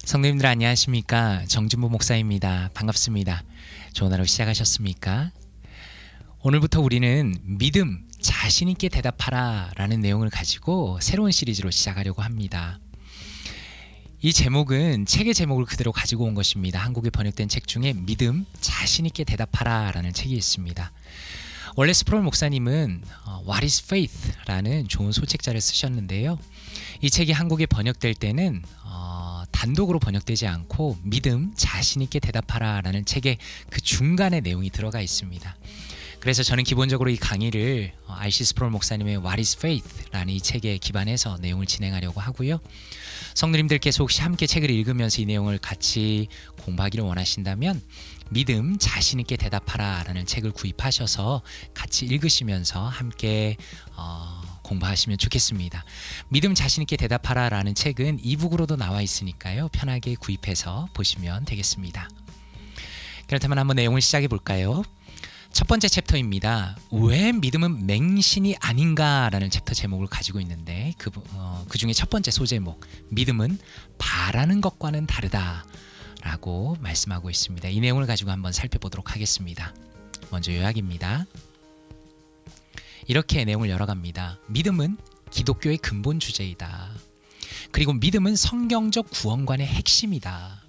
성도님들 안녕하십니까? 정진보 목사입니다. 반갑습니다. 좋은 하루 시작하셨습니까? 오늘부터 우리는 믿음, 자신 있게 대답하라 라는 내용을 가지고 새로운 시리즈로 시작하려고 합니다. 이 제목은 책의 제목을 그대로 가지고 온 것입니다. 한국에 번역된 책 중에 믿음, 자신 있게 대답하라 라는 책이 있습니다. 원래 스프롤 목사님은 What is Faith? 라는 좋은 소책자를 쓰셨는데요. 이 책이 한국에 번역될 때는 단독으로 번역되지 않고 믿음, 자신 있게 대답하라 라는 책의 그 중간에 내용이 들어가 있습니다. 그래서 저는 기본적으로 이 강의를 R.C. 스프롤 목사님의 What is Faith? 라는 이 책에 기반해서 내용을 진행하려고 하고요. 성도님들께서 혹시 함께 책을 읽으면서 이 내용을 같이 공부하기를 원하신다면 믿음, 자신 있게 대답하라 라는 책을 구입하셔서 같이 읽으시면서 함께 공부하시면 좋겠습니다. 믿음 자신 있게 대답하라 라는 책은 이북으로도 나와 있으니까요. 편하게 구입해서 보시면 되겠습니다. 그렇다면 한번 내용을 시작해 볼까요? 첫 번째 챕터입니다. 왜 믿음은 맹신이 아닌가 라는 챕터 제목을 가지고 있는데 그 중에 첫 번째 소제목 믿음은 바라는 것과는 다르다 라고 말씀하고 있습니다. 이 내용을 가지고 한번 살펴보도록 하겠습니다. 먼저 요약입니다. 이렇게 내용을 열어갑니다. 믿음은 기독교의 근본 주제이다. 그리고 믿음은 성경적 구원관의 핵심이다.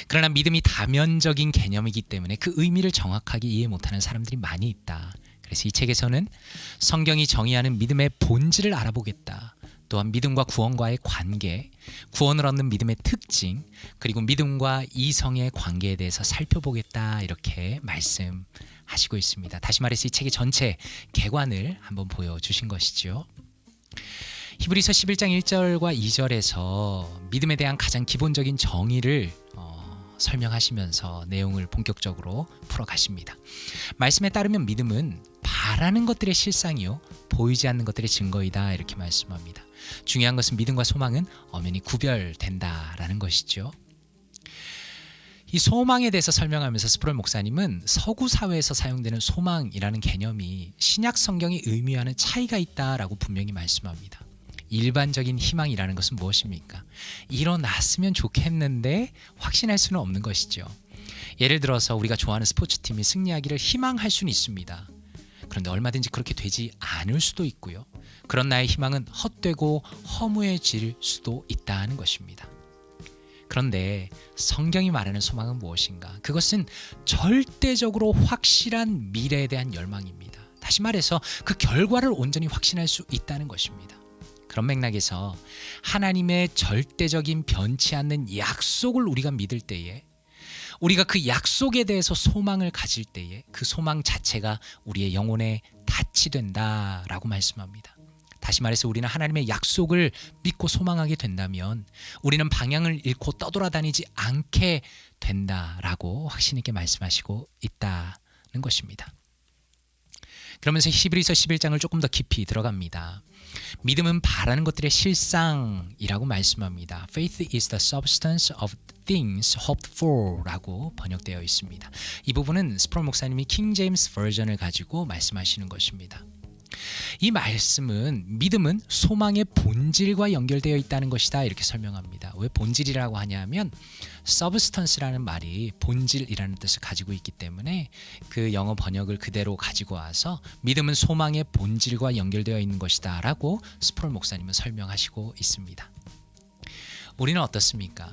그러나 믿음이 다면적인 개념이기 때문에 그 의미를 정확하게 이해 못하는 사람들이 많이 있다. 그래서 이 책에서는 성경이 정의하는 믿음의 본질을 알아보겠다. 또한 믿음과 구원과의 관계, 구원을 얻는 믿음의 특징, 그리고 믿음과 이성의 관계에 대해서 살펴보겠다. 이렇게 말씀하시고 있습니다. 다시 말해서 이 책의 전체 개관을 한번 보여주신 것이죠. 히브리서 11장 1절과 2절에서 믿음에 대한 가장 기본적인 정의를 설명하시면서 내용을 본격적으로 풀어가십니다. 말씀에 따르면 믿음은 바라는 것들의 실상이요 보이지 않는 것들의 증거이다 이렇게 말씀합니다. 중요한 것은 믿음과 소망은 엄연히 구별된다라는 것이죠. 이 소망에 대해서 설명하면서 스프롤 목사님은 서구 사회에서 사용되는 소망이라는 개념이 신약 성경이 의미하는 차이가 있다라고 분명히 말씀합니다. 일반적인 희망이라는 것은 무엇입니까? 일어났으면 좋겠는데 확신할 수는 없는 것이죠. 예를 들어서 우리가 좋아하는 스포츠팀이 승리하기를 희망할 수는 있습니다. 그런데 얼마든지 그렇게 되지 않을 수도 있고요. 그런 나의 희망은 헛되고 허무해질 수도 있다는 것입니다. 그런데 성경이 말하는 소망은 무엇인가? 그것은 절대적으로 확실한 미래에 대한 열망입니다. 다시 말해서 그 결과를 온전히 확신할 수 있다는 것입니다. 그런 맥락에서 하나님의 절대적인 변치 않는 약속을 우리가 믿을 때에 우리가 그 약속에 대해서 소망을 가질 때에 그 소망 자체가 우리의 영혼에 닻이 된다라고 말씀합니다. 다시 말해서 우리는 하나님의 약속을 믿고 소망하게 된다면 우리는 방향을 잃고 떠돌아다니지 않게 된다라고 확신 있게 말씀하시고 있다는 것입니다. 그러면서 히브리서 11장을 조금 더 깊이 들어갑니다. 믿음은 바라는 것들의 실상이라고 말씀합니다. Faith is the substance of things hoped for 라고 번역되어 있습니다. 이 부분은 스프롤 목사님이 킹 제임스 버전을 가지고 말씀하시는 것입니다. 이 말씀은 믿음은 소망의 본질과 연결되어 있다는 것이다 이렇게 설명합니다. 왜 본질이라고 하냐면 substance라는 말이 본질이라는 뜻을 가지고 있기 때문에 그 영어 번역을 그대로 가지고 와서 믿음은 소망의 본질과 연결되어 있는 것이다 라고 스프롤 목사님은 설명하시고 있습니다. 우리는 어떻습니까?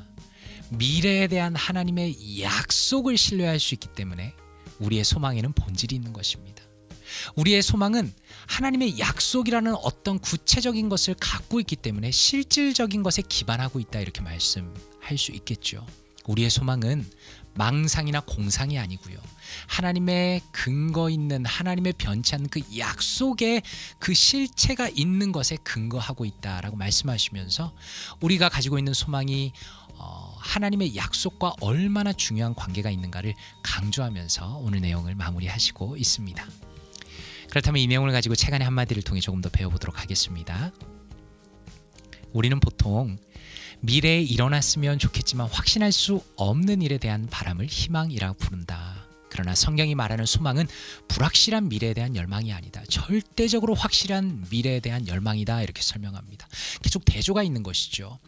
미래에 대한 하나님의 약속을 신뢰할 수 있기 때문에 우리의 소망에는 본질이 있는 것입니다. 우리의 소망은 하나님의 약속이라는 어떤 구체적인 것을 갖고 있기 때문에 실질적인 것에 기반하고 있다 이렇게 말씀할 수 있겠죠. 우리의 소망은 망상이나 공상이 아니고요. 하나님의 근거 있는 하나님의 변치 않는 그 약속에 그 실체가 있는 것에 근거하고 있다라고 말씀하시면서 우리가 가지고 있는 소망이 하나님의 약속과 얼마나 중요한 관계가 있는가를 강조하면서 오늘 내용을 마무리하시고 있습니다. 그렇다면 이 내용을 가지고 책 안의 한마디를 통해 조금 더 배워보도록 하겠습니다. 우리는 보통 미래에 일어났으면 좋겠지만 확신할 수 없는 일에 대한 바람을 희망이라고 부른다. 그러나 성경이 말하는 소망은 불확실한 미래에 대한 열망이 아니다. 절대적으로 확실한 미래에 대한 열망이다. 이렇게 설명합니다. 계속 대조가 있는 것이죠.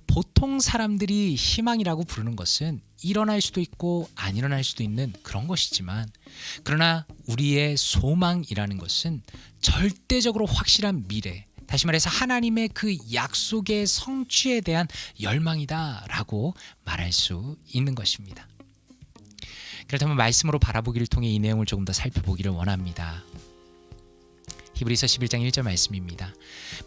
보통 사람들이 희망이라고 부르는 것은 일어날 수도 있고 안 일어날 수도 있는 그런 것이지만, 그러나 우리의 소망이라는 것은 절대적으로 확실한 미래, 다시 말해서 하나님의 그 약속의 성취에 대한 열망이다라고 말할 수 있는 것입니다. 그렇다면 말씀으로 바라보기를 통해 이 내용을 조금 더 살펴보기를 원합니다. 히브리서 11장 1절 말씀입니다.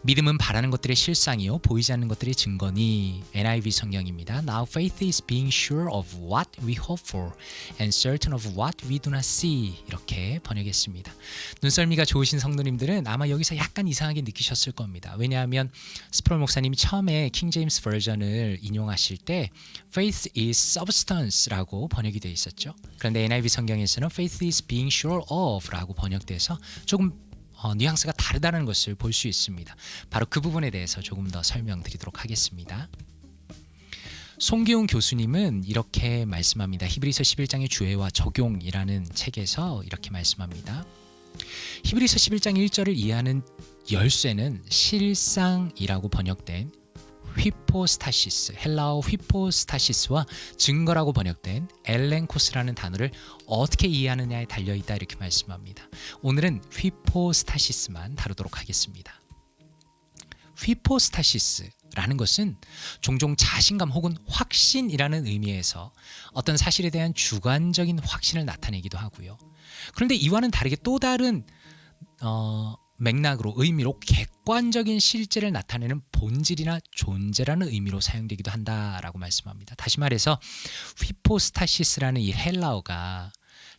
믿음은 바라는 것들의 실상이요 보이지 않는 것들의 증거니. NIV 성경입니다. Now faith is being sure of what we hope for and certain of what we do not see. 이렇게 번역했습니다. 눈썰미가 좋으신 성도님들은 아마 여기서 약간 이상하게 느끼셨을 겁니다. 왜냐하면 스프롤 목사님이 처음에 킹 제임스 버전을 인용하실 때 faith is substance라고 번역이 되어 있었죠. 그런데 NIV 성경에서는 faith is being sure of라고 번역돼서 조금 뉘앙스가 다르다는 것을 볼 수 있습니다. 바로 그 부분에 대해서 조금 더 설명드리도록 하겠습니다. 송기훈 교수님은 이렇게 말씀합니다. 히브리서 11장의 주해와 적용이라는 책에서 이렇게 말씀합니다. 히브리서 11장 1절을 이해하는 열쇠는 실상이라고 번역된 휘포스타시스, 헬라어 휘포스타시스와 증거라고 번역된 엘렌코스라는 단어를 어떻게 이해하느냐에 달려있다 이렇게 말씀합니다. 오늘은 휘포스타시스만 다루도록 하겠습니다. 휘포스타시스라는 것은 종종 자신감 혹은 확신이라는 의미에서 어떤 사실에 대한 주관적인 확신을 나타내기도 하고요. 그런데 이와는 다르게 또 다른 맥락으로 의미로 객관적인 실제를 나타내는 본질이나 존재라는 의미로 사용되기도 한다라고 말씀합니다. 다시 말해서 휘포스타시스라는 이 헬라어가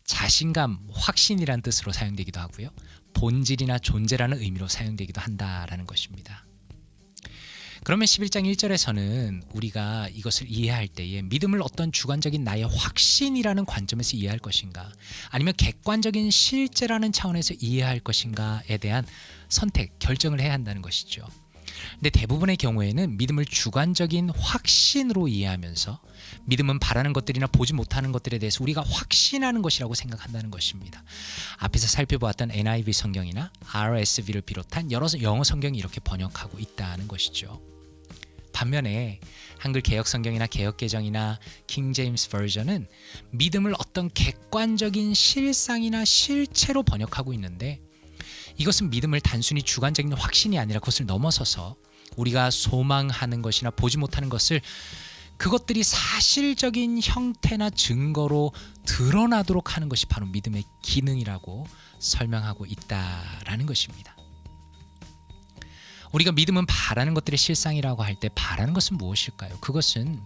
자신감, 확신이라는 뜻으로 사용되기도 하고요. 본질이나 존재라는 의미로 사용되기도 한다라는 것입니다. 그러면 11장 1절에서는 우리가 이것을 이해할 때에 믿음을 어떤 주관적인 나의 확신이라는 관점에서 이해할 것인가, 아니면 객관적인 실제라는 차원에서 이해할 것인가에 대한 선택, 결정을 해야 한다는 것이죠. 근데 대부분의 경우에는 믿음을 주관적인 확신으로 이해하면서 믿음은 바라는 것들이나 보지 못하는 것들에 대해서 우리가 확신하는 것이라고 생각한다는 것입니다. 앞에서 살펴보았던 NIV 성경이나 RSV를 비롯한 여러 영어 성경이 이렇게 번역하고 있다는 것이죠. 반면에 한글 개역 성경이나 개역 개정이나 킹 제임스 버전은 믿음을 어떤 객관적인 실상이나 실체로 번역하고 있는데, 이것은 믿음을 단순히 주관적인 확신이 아니라 그것을 넘어서서 우리가 소망하는 것이나 보지 못하는 것을 그것들이 사실적인 형태나 증거로 드러나도록 하는 것이 바로 믿음의 기능이라고 설명하고 있다라는 것입니다. 우리가 믿음은 바라는 것들의 실상이라고 할 때 바라는 것은 무엇일까요? 그것은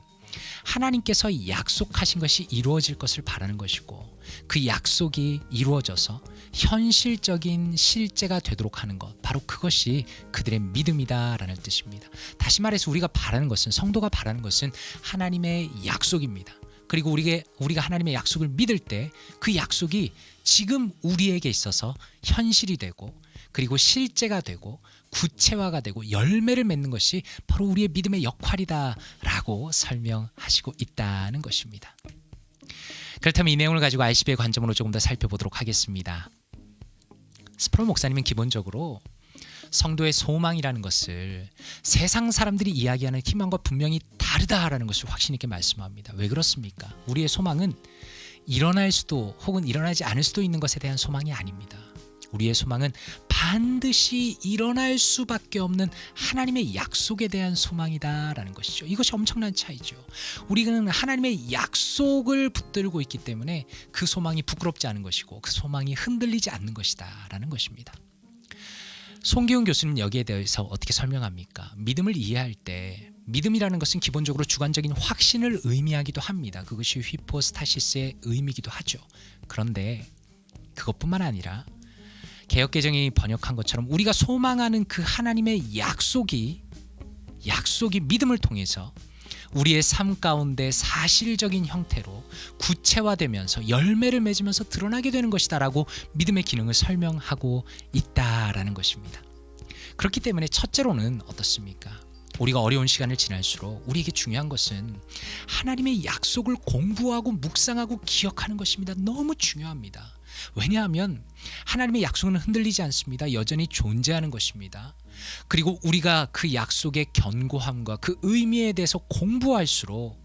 하나님께서 약속하신 것이 이루어질 것을 바라는 것이고, 그 약속이 이루어져서 현실적인 실제가 되도록 하는 것, 바로 그것이 그들의 믿음이다라는 뜻입니다. 다시 말해서 우리가 바라는 것은, 성도가 바라는 것은 하나님의 약속입니다. 그리고 우리가 하나님의 약속을 믿을 때 그 약속이 지금 우리에게 있어서 현실이 되고, 그리고 실제가 되고 구체화가 되고 열매를 맺는 것이 바로 우리의 믿음의 역할이다라고 설명하시고 있다는 것입니다. 그렇다면 이 내용을 가지고 RCB의 관점으로 조금 더 살펴보도록 하겠습니다. 스프롤 목사님은 기본적으로 성도의 소망이라는 것을 세상 사람들이 이야기하는 희망과 분명히 다르다라는 것을 확신 있게 말씀합니다. 왜 그렇습니까? 우리의 소망은 일어날 수도 혹은 일어나지 않을 수도 있는 것에 대한 소망이 아닙니다. 우리의 소망은 반드시 일어날 수밖에 없는 하나님의 약속에 대한 소망이다라는 것이죠. 이것이 엄청난 차이죠. 우리는 하나님의 약속을 붙들고 있기 때문에 그 소망이 부끄럽지 않은 것이고, 그 소망이 흔들리지 않는 것이다라는 것입니다. 송기훈 교수는 여기에 대해서 어떻게 설명합니까? 믿음을 이해할 때 믿음이라는 것은 기본적으로 주관적인 확신을 의미하기도 합니다. 그것이 휘포스타시스의 의미이기도 하죠. 그런데 그것뿐만 아니라 개역개정이 번역한 것처럼 우리가 소망하는 그 하나님의 약속이 믿음을 통해서 우리의 삶 가운데 사실적인 형태로 구체화되면서 열매를 맺으면서 드러나게 되는 것이다라고 믿음의 기능을 설명하고 있다라는 것입니다. 그렇기 때문에 첫째로는 어떻습니까? 우리가 어려운 시간을 지날수록 우리에게 중요한 것은 하나님의 약속을 공부하고 묵상하고 기억하는 것입니다. 너무 중요합니다. 왜냐하면 하나님의 약속은 흔들리지 않습니다. 여전히 존재하는 것입니다. 그리고 우리가 그 약속의 견고함과 그 의미에 대해서 공부할수록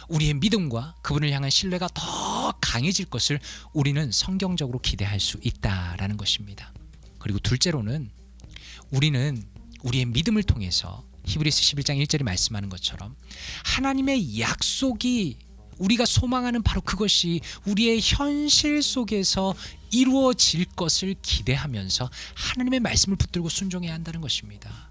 우리의 믿음과 그분을 향한 신뢰가 더 강해질 것을 우리는 성경적으로 기대할 수 있다라는 것입니다. 그리고 둘째로는 우리는 우리의 믿음을 통해서 히브리서 11장 1절이 말씀하는 것처럼 하나님의 약속이 우리가 소망하는 바로 그것이 우리의 현실 속에서 이루어질 것을 기대하면서 하나님의 말씀을 붙들고 순종해야 한다는 것입니다.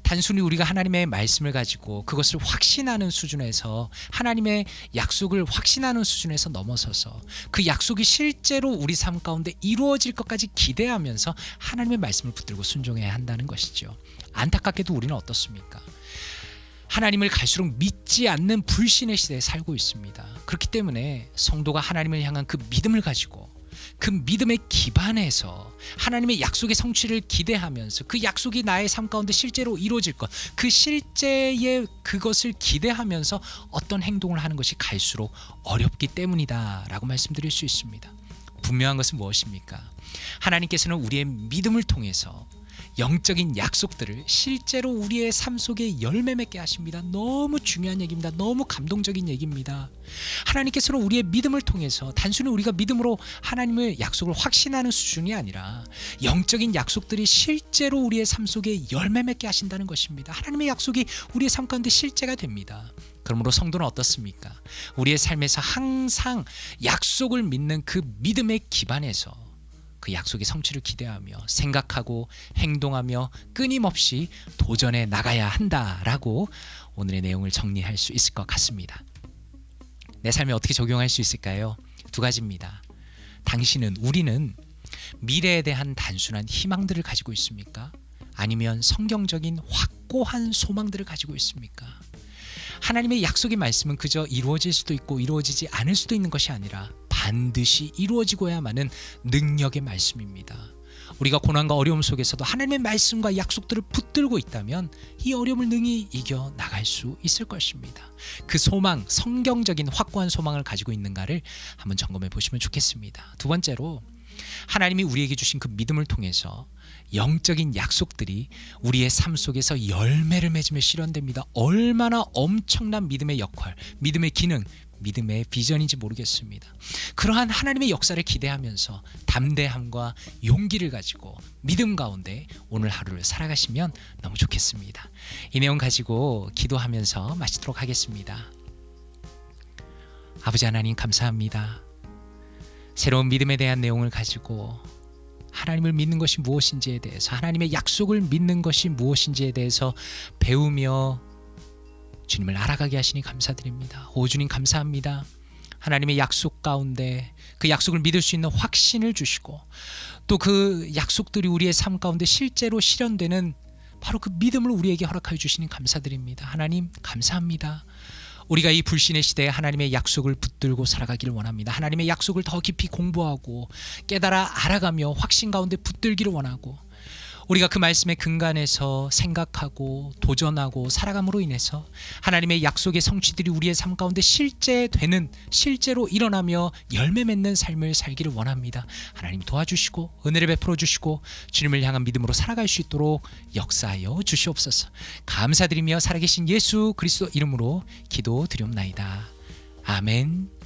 단순히 우리가 하나님의 말씀을 가지고 그것을 확신하는 수준에서 하나님의 약속을 확신하는 수준에서 넘어서서 그 약속이 실제로 우리 삶 가운데 이루어질 것까지 기대하면서 하나님의 말씀을 붙들고 순종해야 한다는 것이죠. 안타깝게도 우리는 어떻습니까? 하나님을 갈수록 믿지 않는 불신의 시대에 살고 있습니다. 그렇기 때문에 성도가 하나님을 향한 그 믿음을 가지고 그 믿음의 기반에서 하나님의 약속의 성취를 기대하면서 그 약속이 나의 삶 가운데 실제로 이루어질 것, 그 실제의 그것을 기대하면서 어떤 행동을 하는 것이 갈수록 어렵기 때문이다 라고 말씀드릴 수 있습니다. 분명한 것은 무엇입니까? 하나님께서는 우리의 믿음을 통해서 영적인 약속들을 실제로 우리의 삶 속에 열매 맺게 하십니다. 너무 중요한 얘기입니다. 너무 감동적인 얘기입니다. 하나님께서는 우리의 믿음을 통해서 단순히 우리가 믿음으로 하나님의 약속을 확신하는 수준이 아니라 영적인 약속들이 실제로 우리의 삶 속에 열매 맺게 하신다는 것입니다. 하나님의 약속이 우리의 삶 가운데 실제가 됩니다. 그러므로 성도는 어떻습니까? 우리의 삶에서 항상 약속을 믿는 그 믿음의 기반에서 그 약속의 성취를 기대하며 생각하고 행동하며 끊임없이 도전해 나가야 한다라고 오늘의 내용을 정리할 수 있을 것 같습니다. 내 삶에 어떻게 적용할 수 있을까요? 두 가지입니다. 우리는 미래에 대한 단순한 희망들을 가지고 있습니까? 아니면 성경적인 확고한 소망들을 가지고 있습니까? 하나님의 약속의 말씀은 그저 이루어질 수도 있고 이루어지지 않을 수도 있는 것이 아니라 반드시 이루어지고야만은 능력의 말씀입니다. 우리가 고난과 어려움 속에서도 하나님의 말씀과 약속들을 붙들고 있다면 이 어려움을 능히 이겨 나갈 수 있을 것입니다. 그 소망, 성경적인 확고한 소망을 가지고 있는가를 한번 점검해 보시면 좋겠습니다. 두 번째로 하나님이 우리에게 주신 그 믿음을 통해서 영적인 약속들이 우리의 삶 속에서 열매를 맺으며 실현됩니다. 얼마나 엄청난 믿음의 역할, 믿음의 기능, 믿음의 비전인지 모르겠습니다. 그러한 하나님의 역사를 기대하면서 담대함과 용기를 가지고 믿음 가운데 오늘 하루를 살아가시면 너무 좋겠습니다. 이 내용 가지고 기도하면서 마치도록 하겠습니다. 아버지 하나님 감사합니다. 새로운 믿음에 대한 내용을 가지고 하나님을 믿는 것이 무엇인지에 대해서, 하나님의 약속을 믿는 것이 무엇인지에 대해서 배우며 주님을 알아가게 하시니 감사드립니다. 오 주님 감사합니다. 하나님의 약속 가운데 그 약속을 믿을 수 있는 확신을 주시고 또 그 약속들이 우리의 삶 가운데 실제로 실현되는 바로 그 믿음을 우리에게 허락하여 주시니 감사드립니다. 하나님 감사합니다. 우리가 이 불신의 시대에 하나님의 약속을 붙들고 살아가기를 원합니다. 하나님의 약속을 더 깊이 공부하고 깨달아 알아가며 확신 가운데 붙들기를 원하고 우리가 그 말씀의 근간에서 생각하고 도전하고 살아감으로 인해서 하나님의 약속의 성취들이 우리의 삶 가운데 실제로 일어나며 열매 맺는 삶을 살기를 원합니다. 하나님 도와주시고 은혜를 베풀어 주시고 주님을 향한 믿음으로 살아갈 수 있도록 역사하여 주시옵소서. 감사드리며 살아계신 예수 그리스도 이름으로 기도드리옵나이다. 아멘.